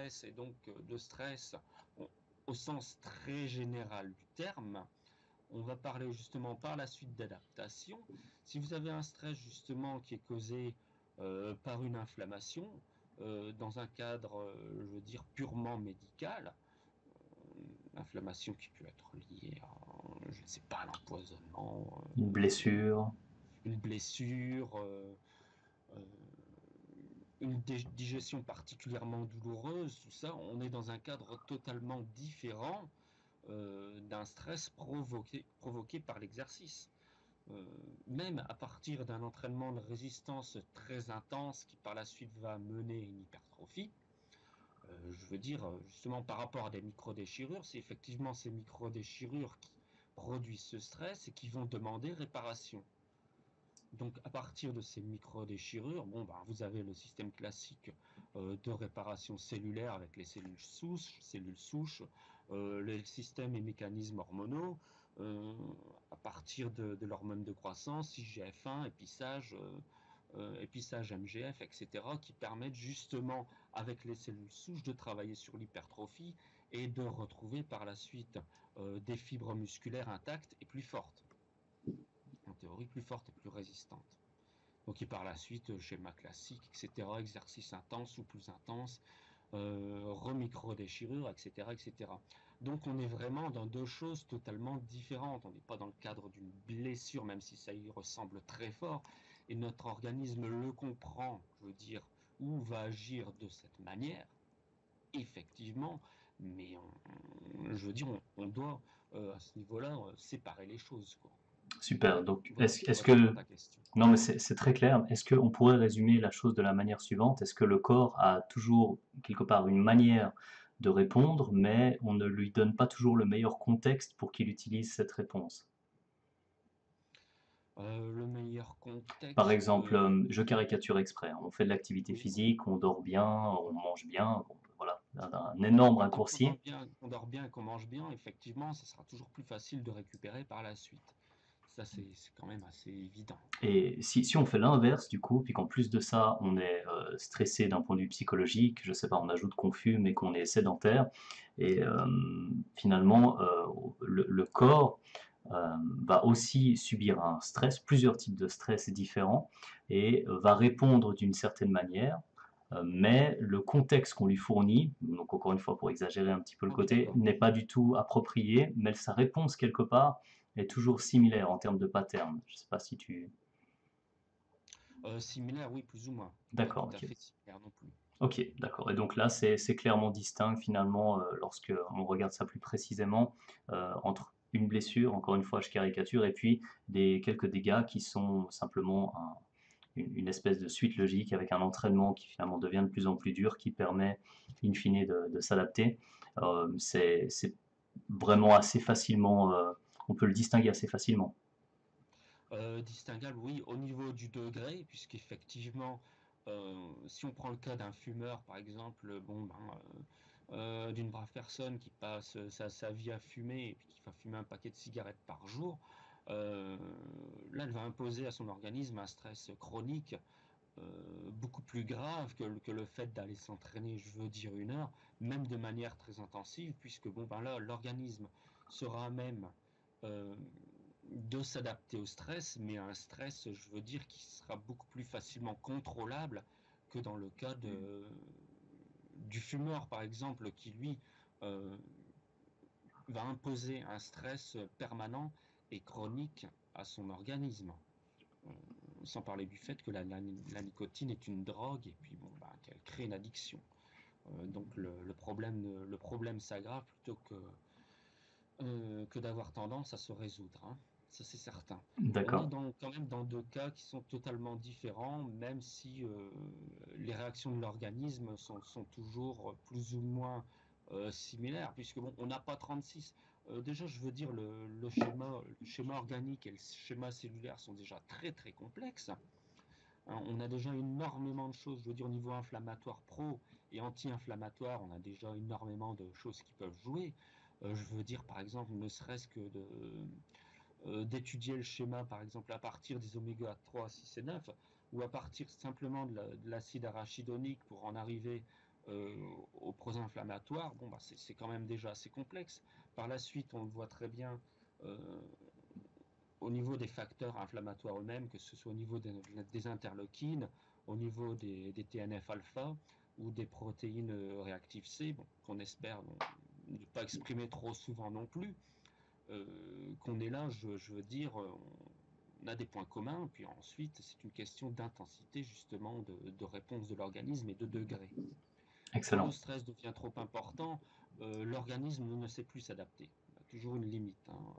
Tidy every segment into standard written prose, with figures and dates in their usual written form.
stress et donc de stress au sens très général du terme. On va parler justement par la suite d'adaptation. Si vous avez un stress justement qui est causé par une inflammation, dans un cadre, je veux dire, purement médical, inflammation qui peut être liée à, je ne sais pas, l'empoisonnement, Une blessure. une blessure, euh, une digestion particulièrement douloureuse, tout ça, on est dans un cadre totalement différent d'un stress provoqué par l'exercice. Euh, Même à partir d'un entraînement de résistance très intense qui par la suite va mener à une hypertrophie, je veux dire, justement par rapport à des microdéchirures, c'est effectivement ces microdéchirures qui produisent ce stress et qui vont demander réparation. Donc à partir de ces microdéchirures, bon, ben, vous avez le système classique de réparation cellulaire avec les cellules souches, les systèmes et mécanismes hormonaux, à partir de l'hormone de croissance, IGF-1, épissage MGF, etc., qui permettent justement, avec les cellules souches, de travailler sur l'hypertrophie et de retrouver par la suite des fibres musculaires intactes et plus fortes. En théorie, plus fortes et plus résistantes. Donc, et par la suite, schéma classique, etc., exercice intense ou plus intense, remicro-déchirure, etc., etc. Donc, on est vraiment dans deux choses totalement différentes. On n'est pas dans le cadre d'une blessure, même si ça y ressemble très fort, et notre organisme le comprend, je veux dire, ou va agir de cette manière, effectivement, mais je veux dire, on doit, à ce niveau-là, séparer les choses, quoi. Super. Donc, Voilà pour est-ce répondre à que, ta question. non, mais c'est très clair. Est-ce qu'on pourrait résumer la chose de la manière suivante? Est-ce que le corps a toujours, quelque part, une manière de répondre, mais on ne lui donne pas toujours le meilleur contexte pour qu'il utilise cette réponse? Le meilleur Par contexte, exemple, je caricature exprès, hein. On fait de l'activité oui. physique, on dort bien, on mange bien, bon, voilà, un Bah, énorme tant raccourci. qu'on dort bien et qu'on mange bien, effectivement, ça sera toujours plus facile de récupérer par la suite. Ça, c'est quand même assez évident. Et si on fait l'inverse du coup, puis qu'en plus de ça, on est stressé d'un point de vue psychologique, je sais pas, on ajoute qu'on fume et qu'on est sédentaire, et finalement, le corps va aussi subir un stress, plusieurs types de stress différents, et va répondre d'une certaine manière, mais le contexte qu'on lui fournit, donc encore une fois pour exagérer un petit peu le Ah oui, côté, d'accord. n'est pas du tout approprié, mais sa réponse quelque part est toujours similaire en termes de pattern. Je sais pas si tu... Similaire, oui, plus ou moins. Pas tout D'accord, à ok. fait similaire non plus. Ok, d'accord. Et donc là, c'est clairement distinct finalement lorsque on regarde ça plus précisément entre une blessure, encore une fois, je caricature, et puis quelques dégâts qui sont simplement une espèce de suite logique avec un entraînement qui finalement devient de plus en plus dur, qui permet in fine de s'adapter. C'est vraiment assez facilement, on peut le distinguer assez facilement. Distinguable, oui, au niveau du degré, puisqu'effectivement, si on prend le cas d'un fumeur, par exemple, bon, ben, d'une brave personne qui passe sa vie à fumer et puis qui va fumer un paquet de cigarettes par jour, euh, là, elle va imposer à son organisme un stress chronique beaucoup plus grave que le fait d'aller s'entraîner, je veux dire, 1 heure, même de manière très intensive, puisque bon, ben là, l'organisme sera à même euh, de s'adapter au stress, mais un stress, je veux dire, qui sera beaucoup plus facilement contrôlable que dans le cas du fumeur, par exemple, qui lui euh, va imposer un stress permanent et chronique à son organisme. Euh, Sans parler du fait que la nicotine est une drogue et puis bon, bah, qu'elle crée une addiction. Donc le problème s'aggrave plutôt que d'avoir tendance à se résoudre, hein. Ça c'est certain. On est D'accord. quand même dans deux cas qui sont totalement différents, même si les réactions de l'organisme sont toujours plus ou moins similaires, puisque bon, on n'a pas 36. Déjà, je veux dire, le schéma organique et le schéma cellulaire sont déjà très très complexes. Hein, on a déjà énormément de choses, je veux dire, au niveau inflammatoire pro et anti-inflammatoire, on a déjà énormément de choses qui peuvent jouer. Je veux dire, par exemple, ne serait-ce que d'étudier le schéma, par exemple, à partir des oméga 3, 6 et 9, ou à partir simplement de l'acide arachidonique pour en arriver aux protéines pro-inflammatoires, bon, bah, c'est quand même déjà assez complexe. Par la suite, on le voit très bien euh, au niveau des facteurs inflammatoires eux-mêmes, que ce soit au niveau des interleukines, au niveau des TNF-alpha ou des protéines réactives C, bon, qu'on espère ne pas exprimer trop souvent non plus, qu'on est là, je veux dire, on a des points communs, puis ensuite c'est une question d'intensité justement de réponse de l'organisme et de degré. Quand le Excellent. stress devient trop important, l'organisme ne sait plus s'adapter. Il y a toujours une limite, hein.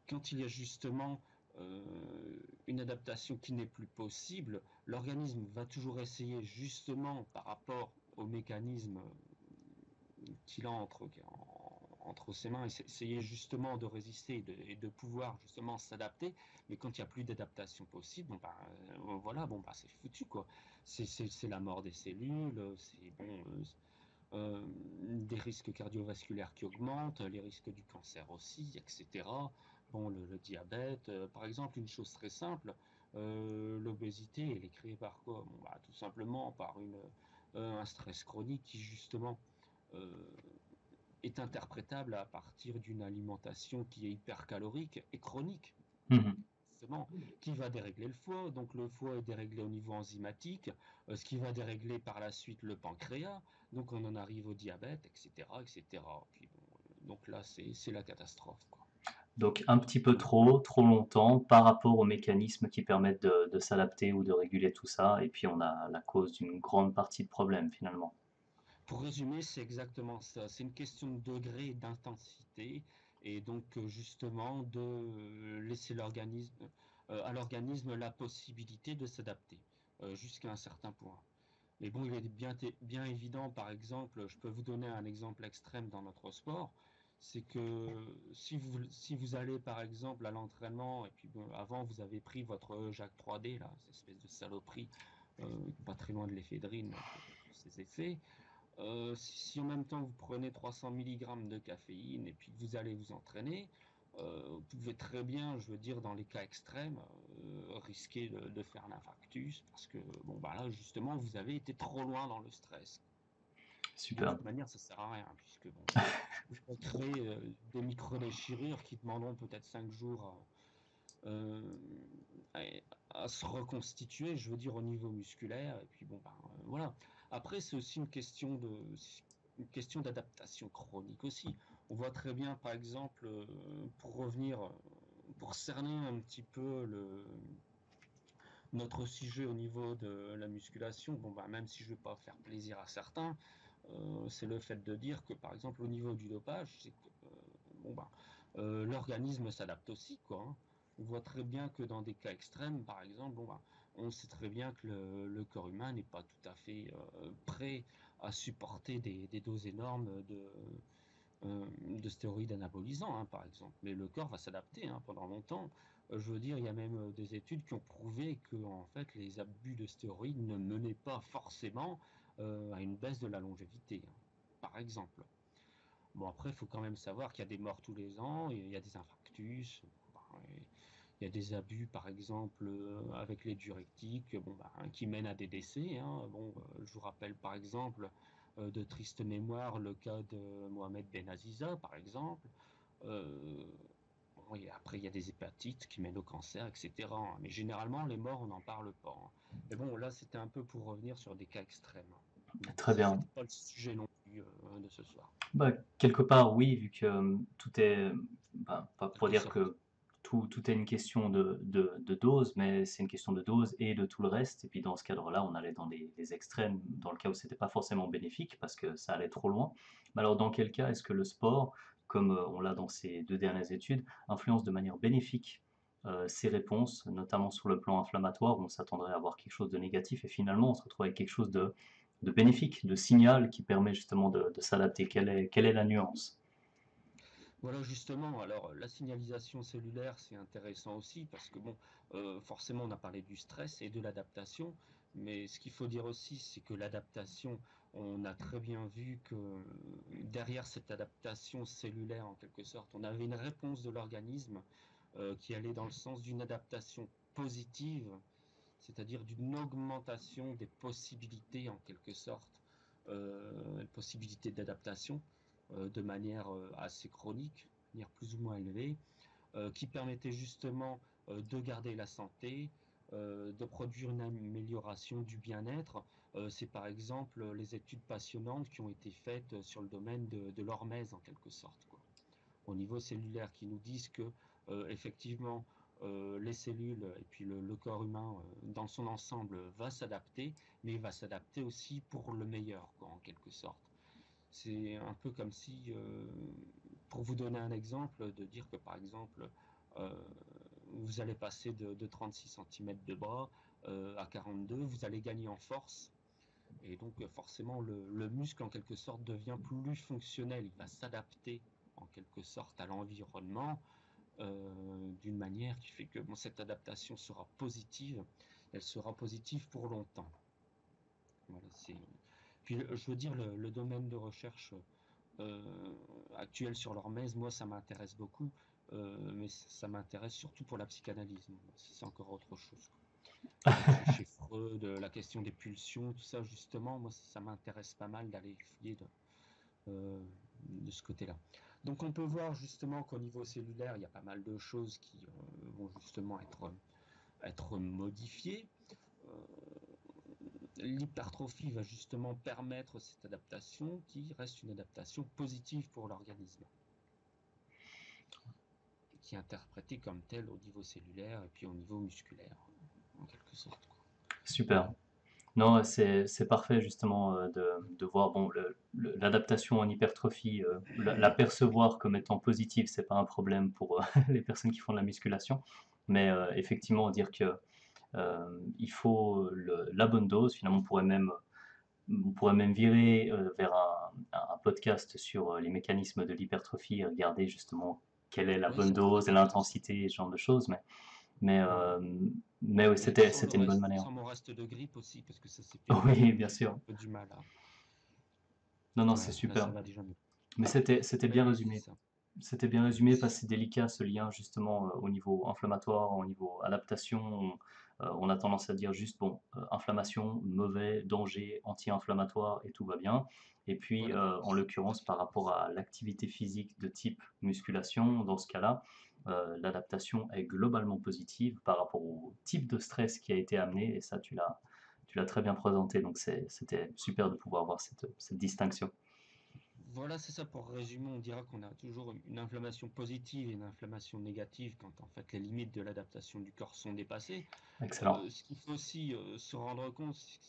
Quand il y a justement une adaptation qui n'est plus possible, l'organisme va toujours essayer justement par rapport au mécanisme qu'il a entre ses mains, essayer justement de résister et de pouvoir justement s'adapter. Mais quand il n'y a plus d'adaptation possible, bon, bah, voilà, bon, bah, c'est foutu, quoi. C'est la mort des cellules, c'est bon, des risques cardiovasculaires qui augmentent, les risques du cancer aussi, etc. Bon, le diabète, par exemple, une chose très simple, l'obésité, elle est créée par quoi? Bon, bah, tout simplement par un stress chronique qui justement euh, est interprétable à partir d'une alimentation qui est hypercalorique et chronique. Mhm. Qui va dérégler le foie. Donc le foie est déréglé au niveau enzymatique, ce qui va dérégler par la suite le pancréas. Donc on en arrive au diabète, etc., etc. Puis bon, donc là c'est la catastrophe, quoi. Donc un petit peu trop, trop longtemps par rapport aux mécanismes qui permettent de s'adapter ou de réguler tout ça, et puis on a la cause d'une grande partie de problème finalement. Pour résumer, c'est exactement ça. C'est une question de degré et d'intensité, et donc justement de laisser à l'organisme la possibilité de s'adapter jusqu'à un certain point. Mais bon, il est bien évident, par exemple, je peux vous donner un exemple extrême dans notre sport, c'est que si vous allez par exemple à l'entraînement, et puis bon, avant vous avez pris votre Jacques 3D, là, cette espèce de saloperie, pas très loin de l'éphédrine pour ses effets, si en même temps vous prenez 300 mg de caféine et puis que vous allez vous entraîner, vous pouvez très bien, je veux dire, dans les cas extrêmes, risquer de faire l'infarctus parce que, bon, bah là, justement, vous avez été trop loin dans le stress. De Super. toute manière, ça sert à rien puisque, bon, vous pouvez créer des micro-déchirures qui demanderont peut-être 5 jours euh, à se reconstituer, je veux dire, au niveau musculaire. Et puis bon, ben, voilà. Après, c'est aussi une question d'adaptation chronique aussi. On voit très bien, par exemple, pour revenir, pour cerner un petit peu notre sujet au niveau de la musculation, bon, ben, même si je ne veux pas faire plaisir à certains, c'est le fait de dire que, par exemple, au niveau du dopage, c'est que, bon, ben, l'organisme s'adapte aussi, quoi, hein. On voit très bien que dans des cas extrêmes, par exemple, bon, ben, on sait très bien que le corps humain n'est pas tout à fait prêt à supporter des doses énormes de stéroïdes anabolisants, hein, par exemple. Mais le corps va s'adapter, hein, pendant longtemps. Je veux dire, il y a même des études qui ont prouvé que en fait, les abus de stéroïdes ne menaient pas forcément à une baisse de la longévité, hein, par exemple. Bon, après, il faut quand même savoir qu'il y a des morts tous les ans, il y a des infarctus, il y a des abus, par exemple, avec les diurétiques, bon, bah, qui mènent à des décès, hein. Bon, je vous rappelle, par exemple, de triste mémoire, le cas de Mohamed Benaziza, par exemple. Euh, bon, et après, il y a des hépatites qui mènent au cancer, etc., hein. Mais généralement, les morts, on n'en parle pas, hein. Mais bon, là, c'était un peu pour revenir sur des cas extrêmes, hein. Mais Très bien. c'était pas le sujet non plus de ce soir. Bah, quelque part, oui, vu que tout est, bah, pas En pour quelque dire sorte. que tout est une question de dose, mais c'est une question de dose et de tout le reste. Et puis dans ce cadre-là, on allait dans les extrêmes, dans le cas où c'était pas forcément bénéfique parce que ça allait trop loin. Mais alors, dans quel cas est-ce que le sport, comme on l'a dans ces deux dernières études, influence de manière bénéfique ces réponses, notamment sur le plan inflammatoire, où on s'attendrait à avoir quelque chose de négatif et finalement on se retrouve avec quelque chose de bénéfique, de signal qui permet justement de s'adapter. Quelle est la nuance? Voilà, justement, alors la signalisation cellulaire, c'est intéressant aussi parce que bon, forcément, on a parlé du stress et de l'adaptation, mais ce qu'il faut dire aussi, c'est que l'adaptation, on a très bien vu que derrière cette adaptation cellulaire, en quelque sorte, on avait une réponse de l'organisme qui allait dans le sens d'une adaptation positive, c'est-à-dire d'une augmentation des possibilités en quelque sorte, possibilités d'adaptation de manière assez chronique, de manière plus ou moins élevée, qui permettait justement de garder la santé, de produire une amélioration du bien-être. C'est par exemple les études passionnantes qui ont été faites sur le domaine de l'hormèse en quelque sorte, quoi, au niveau cellulaire, qui nous disent que effectivement les cellules et puis le corps humain dans son ensemble va s'adapter, mais il va s'adapter aussi pour le meilleur, quoi, en quelque sorte. C'est un peu comme si, pour vous donner un exemple, de dire que par exemple, euh, vous allez passer de 36 cm de bras à 42, vous allez gagner en force. Et donc forcément, le muscle, en quelque sorte, devient plus fonctionnel. Il va s'adapter, en quelque sorte, à l'environnement d'une manière qui fait que bon, cette adaptation sera positive. Elle sera positive pour longtemps. Voilà, puis, je veux dire, le domaine de recherche euh, actuel sur l'hormèse, moi, ça m'intéresse beaucoup, mais ça m'intéresse surtout pour la psychanalyse. C'est encore autre chose. Chez Freud, la question des pulsions, tout ça, justement, moi, ça m'intéresse pas mal d'aller fouiller de ce côté-là. Donc, on peut voir justement qu'au niveau cellulaire, il y a pas mal de choses qui vont justement être modifiées. Euh, L'hypertrophie va justement permettre cette adaptation qui reste une adaptation positive pour l'organisme, qui est interprétée comme telle au niveau cellulaire et puis au niveau musculaire, en quelque sorte, quoi. Super. Non, c'est parfait justement de voir bon l'adaptation en hypertrophie, la percevoir comme étant positive, c'est pas un problème pour les personnes qui font de la musculation, mais effectivement dire que il faut la bonne dose. Finalement, on pourrait même virer vers un podcast sur les mécanismes de l'hypertrophie et regarder justement quelle est la Oui, bonne ça pourrait dose et être intéressant. l'intensité, ce genre de choses. Mais, Mhm. euh, mais oui, Et c'était une bonne manière. sans mon reste de grippe aussi, parce que ça c'est Oui, pénible, bien j'ai un sûr. peu du mal à... Non, non, c'est Voilà, là ça super. va déjà mieux. Mais c'était bien Oui, c'est résumé. ça. C'était bien résumé parce que c'est délicat ce lien justement au niveau inflammatoire, au niveau adaptation. On a tendance à dire juste, bon, inflammation, mauvais, danger, anti-inflammatoire et tout va bien. Et puis, Voilà, en c'est tout à l'occurrence, fait par rapport à l'activité physique de type musculation, dans ce cas-là, l'adaptation est globalement positive par rapport au type de stress qui a été amené. Et ça, tu l'as très bien présenté. Donc, c'était super de pouvoir voir cette distinction. Voilà, c'est ça. Pour résumer, on dira qu'on a toujours une inflammation positive et une inflammation négative quand en fait les limites de l'adaptation du corps sont dépassées. Excellent. Ce qu'il faut aussi se rendre compte, c'est que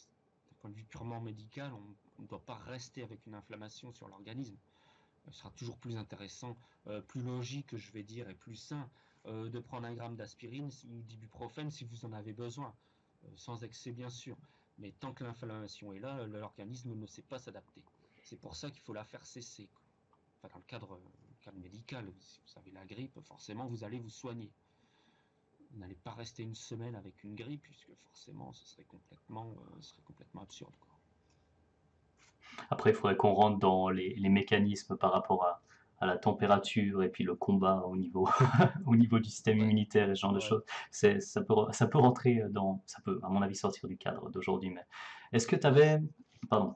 d'un point de vue purement médical, on ne doit pas rester avec une inflammation sur l'organisme. Ce sera toujours plus intéressant, plus logique, je vais dire, et plus sain de prendre un gramme d'aspirine ou d'ibuprofène si vous en avez besoin, sans excès bien sûr. Mais tant que l'inflammation est là, l'organisme ne sait pas s'adapter. C'est pour ça qu'il faut la faire cesser, quoi. Enfin, dans le cadre médical, si vous avez la grippe, forcément vous allez vous soigner. Vous n'allez pas rester une semaine avec une grippe, puisque forcément ce serait complètement absurde, quoi. Après, il faudrait qu'on rentre dans les mécanismes par rapport à la température et puis le combat au niveau, au niveau du système Ouais, immunitaire et ce genre de ouais. choses. Ça peut rentrer dans, ça peut, à mon avis, sortir du cadre d'aujourd'hui. Mais est-ce que tu Ouais. avais, pardon,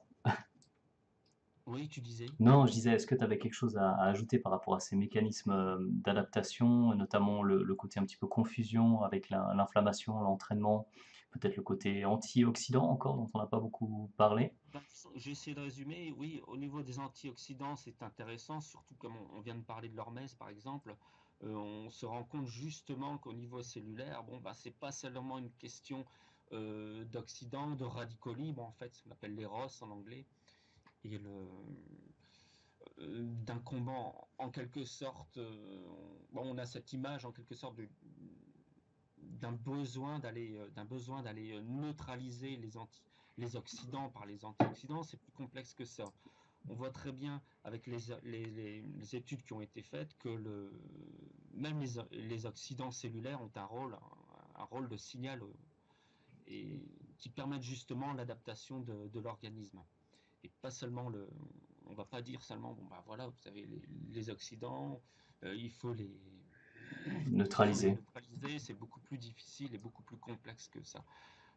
Oui, tu disais. non, je disais, est-ce que tu avais quelque chose à ajouter par rapport à ces mécanismes d'adaptation, notamment le côté un petit peu confusion avec l'inflammation, l'entraînement, peut-être le côté antioxydant encore dont on n'a pas beaucoup parlé? Ben, j'ai essayé de résumer. Oui, au niveau des antioxydants, c'est intéressant, surtout comme on vient de parler de l'hormèse par exemple. On se rend compte justement qu'au niveau cellulaire, bon, bah, c'est pas seulement une question d'oxydants, de radicaux libres, en fait, ce qu'on appelle les ROS en anglais, et d'un combat en quelque sorte. Bon, on a cette image en quelque sorte d'un besoin d'aller neutraliser les oxydants par les antioxydants. C'est plus complexe que ça. On voit très bien avec les études qui ont été faites que même les oxydants cellulaires ont un rôle de signal et qui permettent justement l'adaptation de l'organisme. Et pas seulement on va pas dire seulement, bon bah voilà, vous avez les oxydants, il faut il faut les Neutralisé. neutraliser, c'est beaucoup plus difficile et beaucoup plus complexe que ça.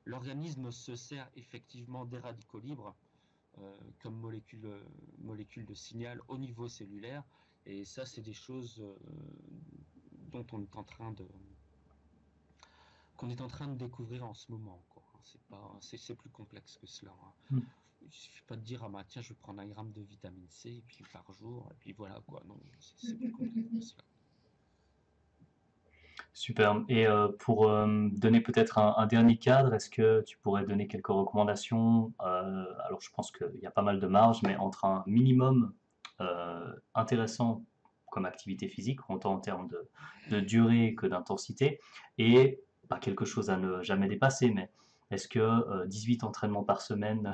l'organisme se sert effectivement des radicaux libres comme molécule de signal au niveau cellulaire. Et ça, c'est des choses dont qu'on est en train de découvrir en ce moment, quoi. C'est plus complexe que cela, hein. Mm. Il suffit pas de dire, ah bah tiens, je vais prendre 1 gramme de vitamine C et puis par jour, et puis voilà quoi. Non, c'est plus complexe que cela. Super. Et pour donner peut-être un dernier cadre, est-ce que tu pourrais donner quelques recommandations? Alors, je pense qu'il y a pas mal de marge, mais entre un minimum intéressant comme activité physique, autant en termes de durée que d'intensité, et pas quelque chose à ne jamais dépasser, mais est-ce que 18 entraînements par semaine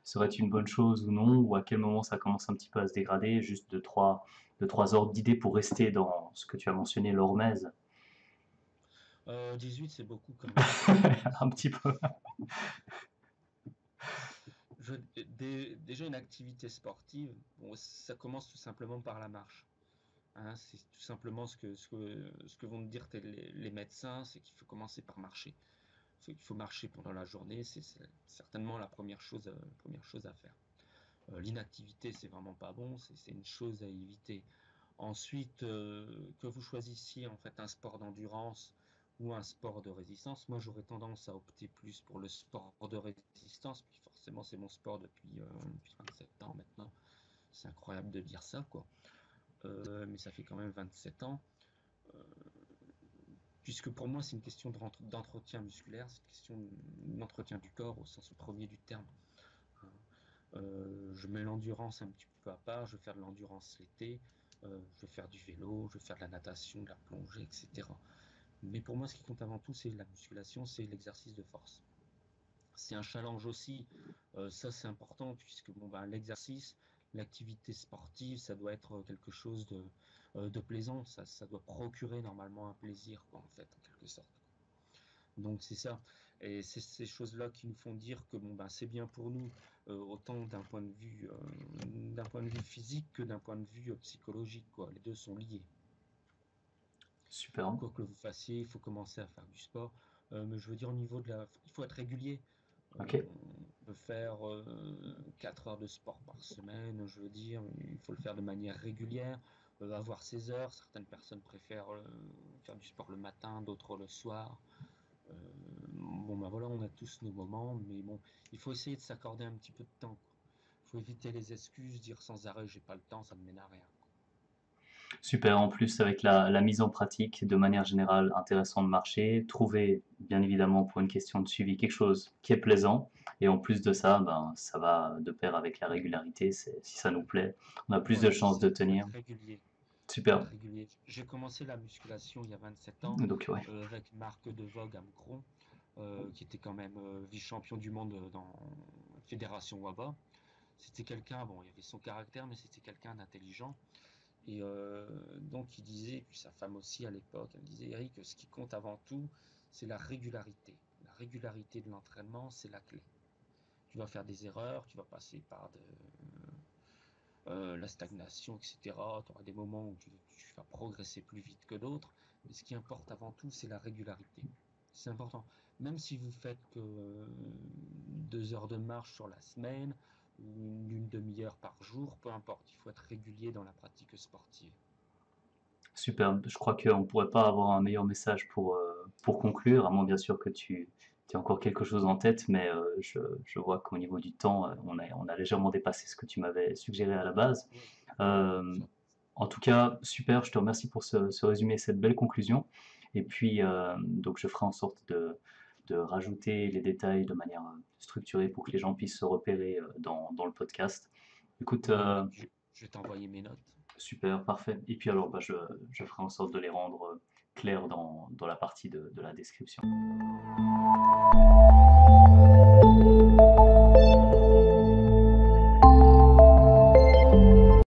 serait une bonne chose ou non? Ou à quel moment ça commence un petit peu à se dégrader? Juste de trois ordres d'idées pour rester dans ce que tu as mentionné, l'hormèse. 18, c'est beaucoup quand même. Un petit peu. Déjà, une activité sportive, bon, ça commence tout simplement par la marche. Hein, c'est tout simplement ce que vont te dire les médecins, c'est qu'il faut commencer par marcher. Il faut marcher pendant la journée, c'est certainement la première chose à faire. L'inactivité, c'est vraiment pas bon, c'est une chose à éviter. Ensuite, que vous choisissiez en fait un sport d'endurance ou un sport de résistance, moi j'aurais tendance à opter plus pour le sport de résistance, puis forcément c'est mon sport depuis 27 ans maintenant. C'est incroyable de dire ça, quoi. Mais ça fait quand même 27 ans. Euh, Puisque pour moi c'est une question d'entretien musculaire, c'est une question d'entretien du corps au sens premier du terme. Je mets l'endurance un petit peu à part, je vais faire de l'endurance l'été, je vais faire du vélo, je vais faire de la natation, de la plongée, etc. Mais pour moi, ce qui compte avant tout, c'est la musculation, c'est l'exercice de force. C'est un challenge aussi, ça c'est important, puisque bon, ben, l'exercice, l'activité sportive, ça doit être quelque chose de plaisant, ça doit procurer normalement un plaisir, quoi, en fait, en quelque sorte. Donc c'est ça. Et c'est ces choses-là qui nous font dire que bon, ben, c'est bien pour nous, autant d'un point de vue physique que d'un point de vue psychologique, quoi. Les deux sont liés. Super. Quoi que vous fassiez, il faut commencer à faire du sport. Mais je veux dire, au niveau il faut être régulier. Ok. On peut faire 4 heures de sport par semaine, je veux dire, il faut le faire de manière régulière, avoir ses heures. Certaines personnes préfèrent faire du sport le matin, d'autres le soir. Euh, bon ben voilà, on a tous nos moments, mais bon, il faut essayer de s'accorder un petit peu de temps, quoi. Il faut éviter les excuses, dire sans arrêt j'ai pas le temps, ça ne mène à rien. Super. En plus, avec la mise en pratique, de manière générale, intéressant de marcher, trouver, bien évidemment, pour une question de suivi, quelque chose qui est plaisant. Et en plus de ça, ben, ça va de pair avec la régularité. Si ça nous plaît, on a plus de Voilà, chances c'est de ça, il faut tenir. être régulier. Faut Super. être régulier. J'ai commencé la musculation il y a 27 ans Donc, ouais. avec Marc de Vogue à Mcron, qui était quand même vice-champion du monde dans la fédération WABA. C'était quelqu'un, bon, il y avait son caractère, mais c'était quelqu'un d'intelligent. Et donc il disait, puis sa femme aussi à l'époque, elle disait, Eric, ce qui compte avant tout, c'est la régularité. La régularité de l'entraînement, c'est la clé. Tu vas faire des erreurs, tu vas passer par la stagnation, etc. Tu auras des moments où tu vas progresser plus vite que d'autres. Mais ce qui importe avant tout, c'est la régularité. C'est important. Même si vous faites que 2 heures de marche sur la semaine ou une demi-heure par jour, peu importe, il faut être régulier dans la pratique sportive. Super. Je crois qu'on ne pourrait pas avoir un meilleur message pour conclure, à moins bien sûr que tu aies encore quelque chose en tête, mais je vois qu'au niveau du temps, on a légèrement dépassé ce que tu m'avais suggéré à la base. Oui, Euh, ça. En tout cas, super, je te remercie pour ce résumé, cette belle conclusion. Et puis, donc, je ferai en sorte de rajouter les détails de manière structurée pour que les gens puissent se repérer dans le podcast. Écoute, Oui, et puis je vais t'envoyer mes notes. super, parfait. Et puis alors, bah, je ferai en sorte de les rendre clairs dans la partie de la description.